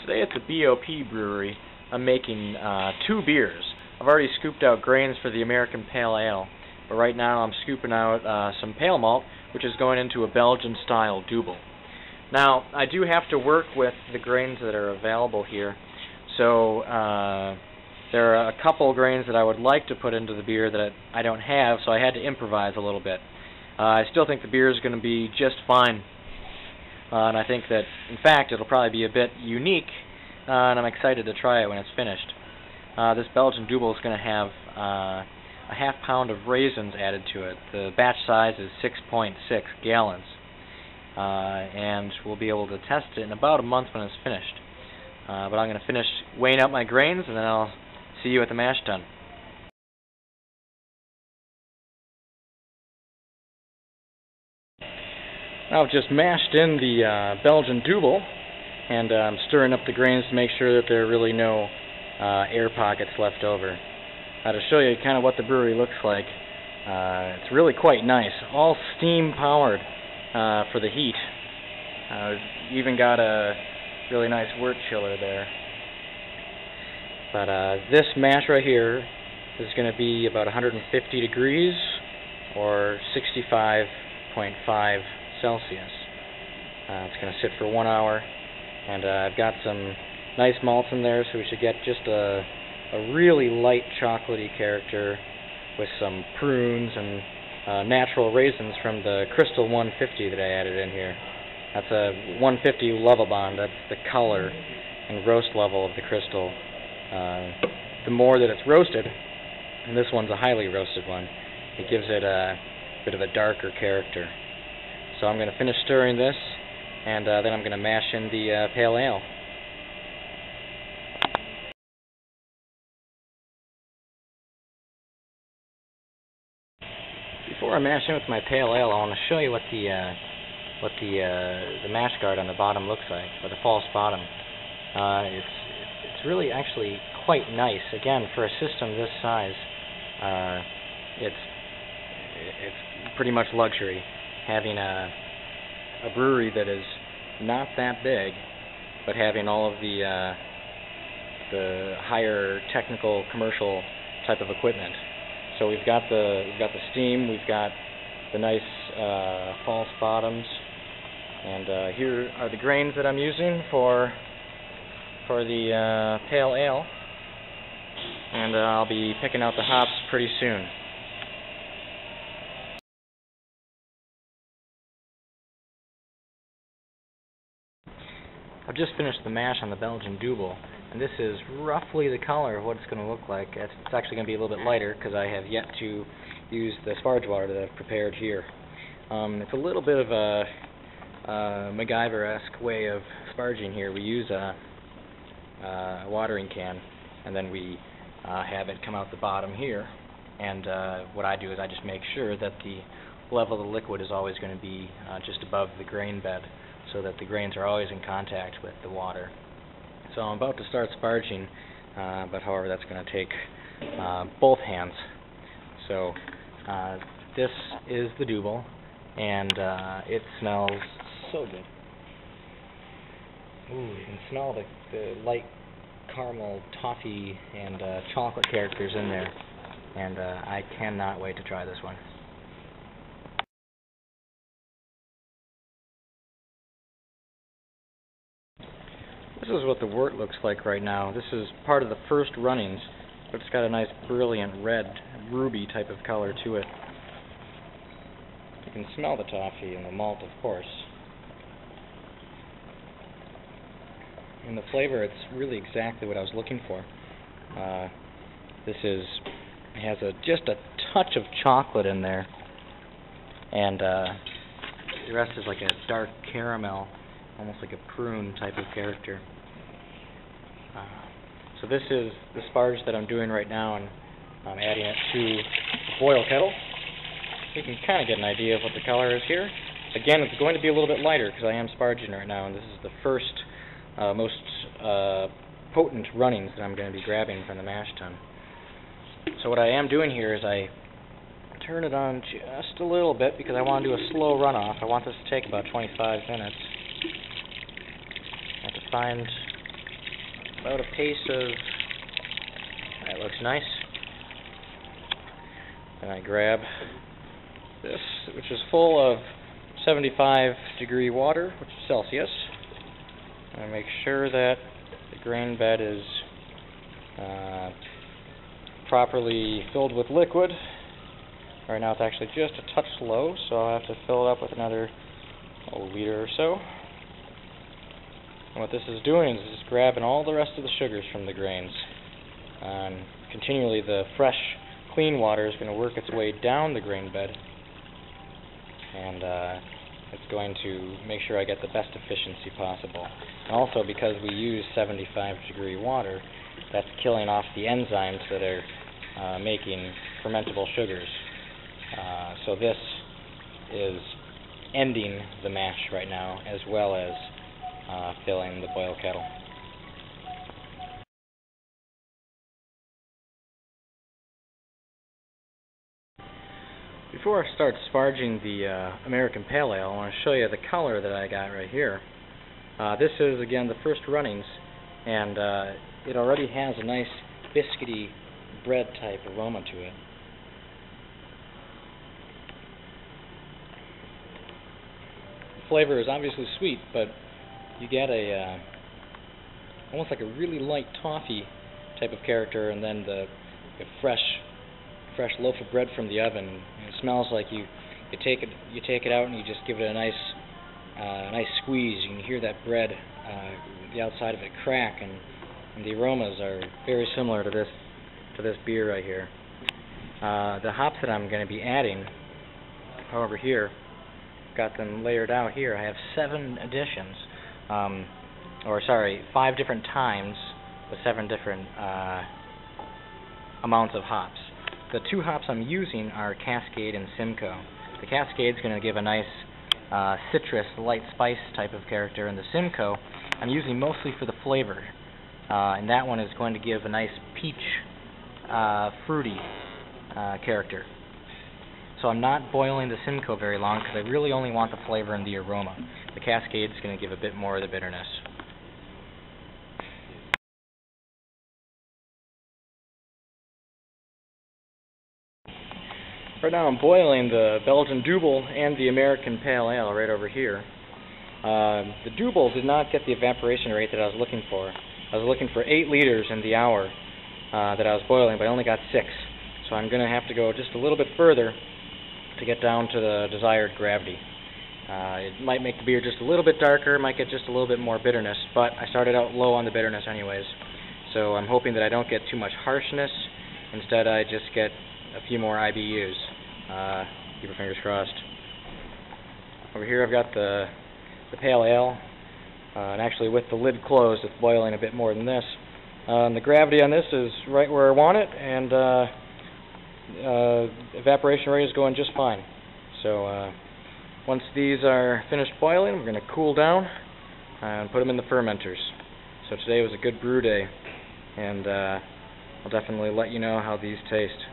Today at the BOP brewery, I'm making 2 beers. I've already scooped out grains for the American Pale Ale, but right now I'm scooping out some pale malt, which is going into a Belgian-style double. Now, I do have to work with the grains that are available here, so there are a couple grains that I would like to put into the beer that I don't have, so I had to improvise a little bit. I still think the beer is going to be just fine. And I think that, in fact, it'll probably be a bit unique, and I'm excited to try it when it's finished. This Belgian double is going to have a half pound of raisins added to it. The batch size is 6.6 gallons, and we'll be able to test it in about a month when it's finished. But I'm going to finish weighing out my grains, and then I'll see you at the mash tun. I've just mashed in the Belgian double, and I'm stirring up the grains to make sure that there are really no air pockets left over. To show you kind of what the brewery looks like, it's really quite nice. All steam powered for the heat. Even got a really nice wort chiller there. But this mash right here is going to be about 150 degrees or 65.5 Celsius. It's going to sit for 1 hour, and I've got some nice malts in there, so we should get just a really light chocolatey character with some prunes and natural raisins from the Crystal 150 that I added in here. That's a 150 level bond. That's the color and roast level of the Crystal. The more that it's roasted, and this one's a highly roasted one, it gives it a bit of a darker character. So I'm going to finish stirring this, and then I'm going to mash in the pale ale. Before I mash in with my pale ale, I want to show you what the mash guard on the bottom looks like, or the false bottom. It's really actually quite nice. Again, for a system this size, it's pretty much luxury. Having a brewery that is not that big, but having all of the higher technical commercial type of equipment. So we've got the steam, we've got the nice false bottoms, and here are the grains that I'm using for the pale ale, and I'll be picking out the hops pretty soon. I've just finished the mash on the Belgian double, and this is roughly the color of what it's going to look like. It's actually going to be a little bit lighter because I have yet to use the sparge water that I've prepared here. It's a little bit of a MacGyver-esque way of sparging here. We use a watering can, and then we have it come out the bottom here. And what I do is I just make sure that the level of the liquid is always going to be just above the grain bed, so that the grains are always in contact with the water. So I'm about to start sparging, but however that's going to take both hands. So this is the double, and it smells so good. Ooh, you can smell the light caramel, toffee, and chocolate characters in there, and I cannot wait to try this one. This is what the wort looks like right now. This is part of the first runnings, but it's got a nice brilliant red, ruby type of color to it. You can smell the toffee and the malt, of course. And the flavor, it's really exactly what I was looking for. It has just a touch of chocolate in there, and the rest is like a dark caramel, almost like a prune type of character. So this is the sparge that I'm doing right now, and I'm adding it to the boil kettle. So you can kind of get an idea of what the color is here. Again, it's going to be a little bit lighter because I am sparging right now, and this is the first, most potent runnings that I'm going to be grabbing from the mash tun. So what I am doing here is I turn it on just a little bit because I want to do a slow runoff. I want this to take about 25 minutes. I have to find about a pace of, that looks nice. Then I grab this, which is full of 75-degree water, which is Celsius. And I make sure that the grain bed is properly filled with liquid. Right now it's actually just a touch low, so I'll have to fill it up with another liter or so. And what this is doing is just grabbing all the rest of the sugars from the grains. Continually the fresh, clean water is going to work its way down the grain bed, and it's going to make sure I get the best efficiency possible. And also, because we use 75-degree water, that's killing off the enzymes that are making fermentable sugars. So this is ending the mash right now, as well as filling the boil kettle. Before I start sparging the American Pale Ale, I want to show you the color that I got right here. This is, again, the first runnings, and it already has a nice biscuity bread-type aroma to it. The flavor is obviously sweet, but you get a almost like a really light toffee type of character, and then the fresh loaf of bread from the oven. It smells like you take it out and you just give it a nice squeeze. You can hear that bread, the outside of it crack, and the aromas are very similar to this beer right here. The hops that I'm going to be adding, however, here, got them layered out here. I have 7 additions, 5 different times with 7 different amounts of hops. The 2 hops I'm using are Cascade and Simcoe. The Cascade's going to give a nice citrus, light spice type of character, and the Simcoe I'm using mostly for the flavor. And that one is going to give a nice peach, fruity character. So I'm not boiling the Simcoe very long because I really only want the flavor and the aroma. The Cascade's going to give a bit more of the bitterness. Right now I'm boiling the Belgian Double and the American Pale Ale right over here. The Double did not get the evaporation rate that I was looking for. I was looking for 8 liters in the hour that I was boiling, but I only got 6. So I'm going to have to go just a little bit further to get down to the desired gravity. It might make the beer just a little bit darker, might get just a little bit more bitterness, but I started out low on the bitterness anyways. So I'm hoping that I don't get too much harshness. Instead, I just get a few more IBUs. Keep your fingers crossed. Over here I've got the Pale Ale, and actually with the lid closed it's boiling a bit more than this. The gravity on this is right where I want it, and evaporation rate is going just fine. So once these are finished boiling, we're going to cool down and put them in the fermenters. So today was a good brew day, and I'll definitely let you know how these taste.